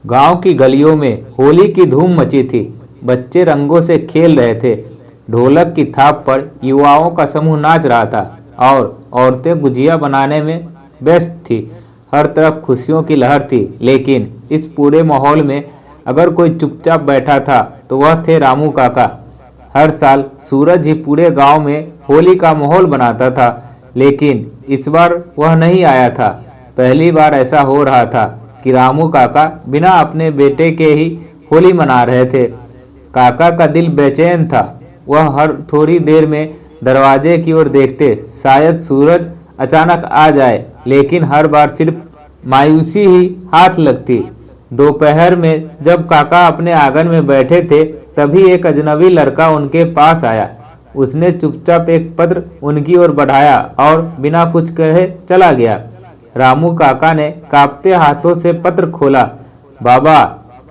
गांव की गलियों में होली की धूम मची थी। बच्चे रंगों से खेल रहे थे। ढोलक की थाप पर युवाओं का समूह नाच रहा था और औरतें गुजिया बनाने में व्यस्त थी। हर तरफ खुशियों की लहर थी, लेकिन इस पूरे माहौल में अगर कोई चुपचाप बैठा था तो वह थे रामू काका। हर साल सूरज ही पूरे गांव में होली का माहौल बनाता था, लेकिन इस बार वह नहीं आया था। पहली बार ऐसा हो रहा था कि रामू काका बिना अपने बेटे के ही होली मना रहे थे। काका का दिल बेचैन था। वह हर थोड़ी देर में दरवाजे की ओर देखते, शायद सूरज अचानक आ जाए, लेकिन हर बार सिर्फ मायूसी ही हाथ लगती। दोपहर में जब काका अपने आंगन में बैठे थे, तभी एक अजनबी लड़का उनके पास आया। उसने चुपचाप एक पत्र उनकी ओर बढ़ाया और बिना कुछ कहे चला गया। रामू काका ने कांपते हाथों से पत्र खोला। बाबा,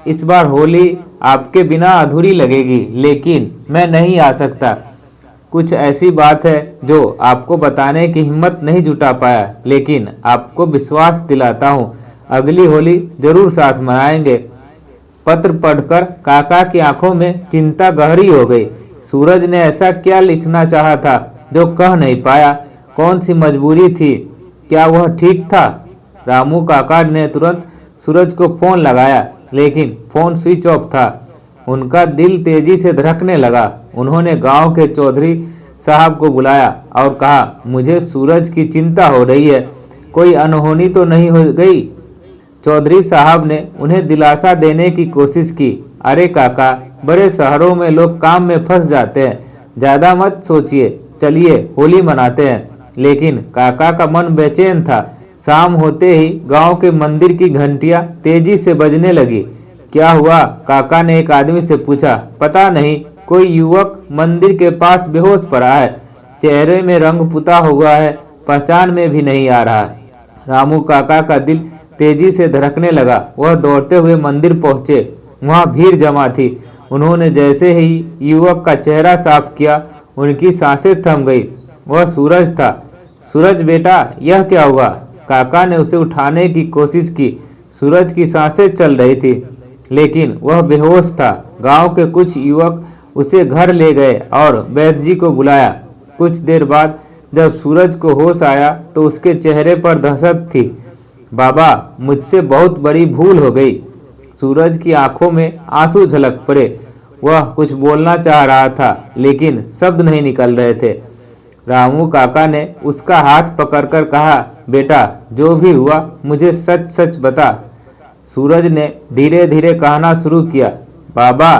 इस बार होली आपके बिना अधूरी लगेगी, लेकिन मैं नहीं आ सकता। कुछ ऐसी बात है जो आपको बताने की हिम्मत नहीं जुटा पाया, लेकिन आपको विश्वास दिलाता हूँ, अगली होली जरूर साथ मनाएंगे। पत्र पढ़कर काका की आंखों में चिंता गहरी हो गई। सूरज ने ऐसा क्या लिखना चाहा था जो कह नहीं पाया? कौन सी मजबूरी थी? क्या वह ठीक था? रामू काका ने तुरंत सूरज को फोन लगाया, लेकिन फोन स्विच ऑफ था। उनका दिल तेजी से धड़कने लगा। उन्होंने गांव के चौधरी साहब को बुलाया और कहा, मुझे सूरज की चिंता हो रही है, कोई अनहोनी तो नहीं हो गई? चौधरी साहब ने उन्हें दिलासा देने की कोशिश की। अरे काका, बड़े शहरों में लोग काम में फंस जाते हैं, ज़्यादा मत सोचिए, चलिए होली मनाते हैं। लेकिन काका का मन बेचैन था। शाम होते ही गांव के मंदिर की घंटियां तेजी से बजने लगी। क्या हुआ? काका ने एक आदमी से पूछा। पता नहीं, कोई युवक मंदिर के पास बेहोश पड़ा है, चेहरे में रंग पुता हुआ है, पहचान में भी नहीं आ रहा। रामू काका का दिल तेजी से धड़कने लगा। वह दौड़ते हुए मंदिर पहुंचे। वहां भीड़ जमा थी। उन्होंने जैसे ही युवक का चेहरा साफ किया, उनकी सांसें थम गई। वह सूरज था। सूरज बेटा, यह क्या हुआ? काका ने उसे उठाने की कोशिश की। सूरज की सांसें चल रही थी, लेकिन वह बेहोश था। गांव के कुछ युवक उसे घर ले गए और वैद्य जी को बुलाया। कुछ देर बाद जब सूरज को होश आया तो उसके चेहरे पर दहशत थी। बाबा, मुझसे बहुत बड़ी भूल हो गई। सूरज की आंखों में आंसू झलक पड़े। वह कुछ बोलना चाह रहा था, लेकिन शब्द नहीं निकल रहे थे। रामू काका ने उसका हाथ पकड़कर कहा, बेटा, जो भी हुआ मुझे सच सच बता। सूरज ने धीरे धीरे कहना शुरू किया। बाबा,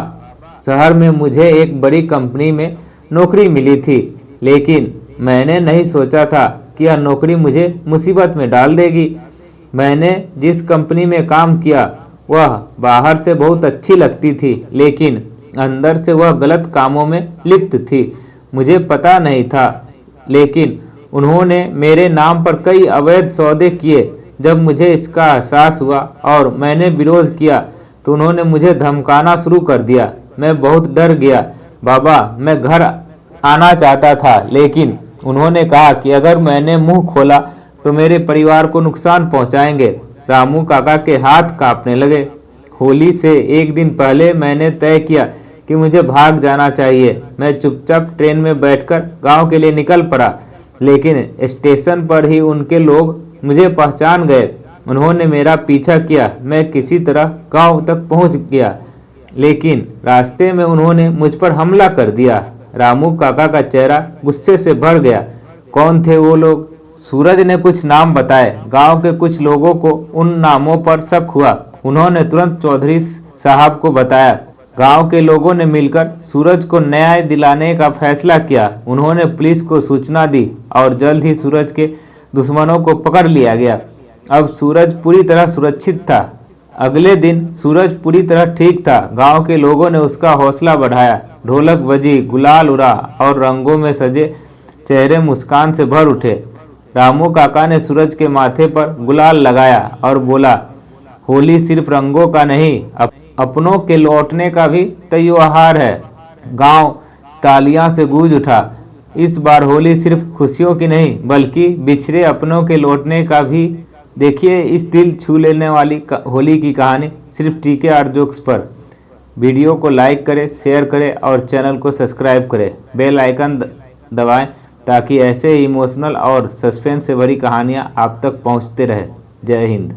शहर में मुझे एक बड़ी कंपनी में नौकरी मिली थी, लेकिन मैंने नहीं सोचा था कि यह नौकरी मुझे मुसीबत में डाल देगी। मैंने जिस कंपनी में काम किया वह बाहर से बहुत अच्छी लगती थी, लेकिन अंदर से वह गलत कामों में लिप्त थी। मुझे पता नहीं था, लेकिन उन्होंने मेरे नाम पर कई अवैध सौदे किए। जब मुझे इसका एहसास हुआ और मैंने विरोध किया तो उन्होंने मुझे धमकाना शुरू कर दिया। मैं बहुत डर गया। बाबा, मैं घर आना चाहता था, लेकिन उन्होंने कहा कि अगर मैंने मुंह खोला तो मेरे परिवार को नुकसान पहुंचाएंगे। रामू काका के हाथ कांपने लगे। होली से एक दिन पहले मैंने तय किया कि मुझे भाग जाना चाहिए। मैं चुपचाप ट्रेन में बैठकर गांव के लिए निकल पड़ा, लेकिन स्टेशन पर ही उनके लोग मुझे पहचान गए। उन्होंने मेरा पीछा किया। मैं किसी तरह गांव तक पहुंच गया, लेकिन रास्ते में उन्होंने मुझ पर हमला कर दिया। रामू काका का चेहरा गुस्से से भर गया। कौन थे वो लोग? सूरज ने कुछ नाम बताए। गांव के कुछ लोगों को उन नामों पर शक हुआ। उन्होंने तुरंत चौधरी साहब को बताया। गांव के लोगों ने मिलकर सूरज को न्याय दिलाने का फैसला किया। उन्होंने पुलिस को सूचना दी और जल्द ही सूरज के दुश्मनों को पकड़ लिया गया। अब सूरज पूरी तरह सुरक्षित था। अगले दिन सूरज पूरी तरह ठीक था। गांव के लोगों ने उसका हौसला बढ़ाया। ढोलक बजी, गुलाल उड़ा और रंगों में सजे चेहरे मुस्कान से भर उठे। रामू काका ने सूरज के माथे पर गुलाल लगाया और बोला, होली सिर्फ रंगों का नहीं, अपनों के लौटने का भी त्योहार है। गांव तालियां से गूंज उठा। इस बार होली सिर्फ खुशियों की नहीं, बल्कि बिछड़े अपनों के लौटने का भी देखिए इस दिल छू लेने वाली होली की कहानी सिर्फ टीके आर जोक्स पर। वीडियो को लाइक करें, शेयर करें और चैनल को सब्सक्राइब करें। बेल आइकन दबाएं ताकि ऐसे इमोशनल और सस्पेंस से भरी कहानियाँ आप तक पहुँचते रहे। जय हिंद।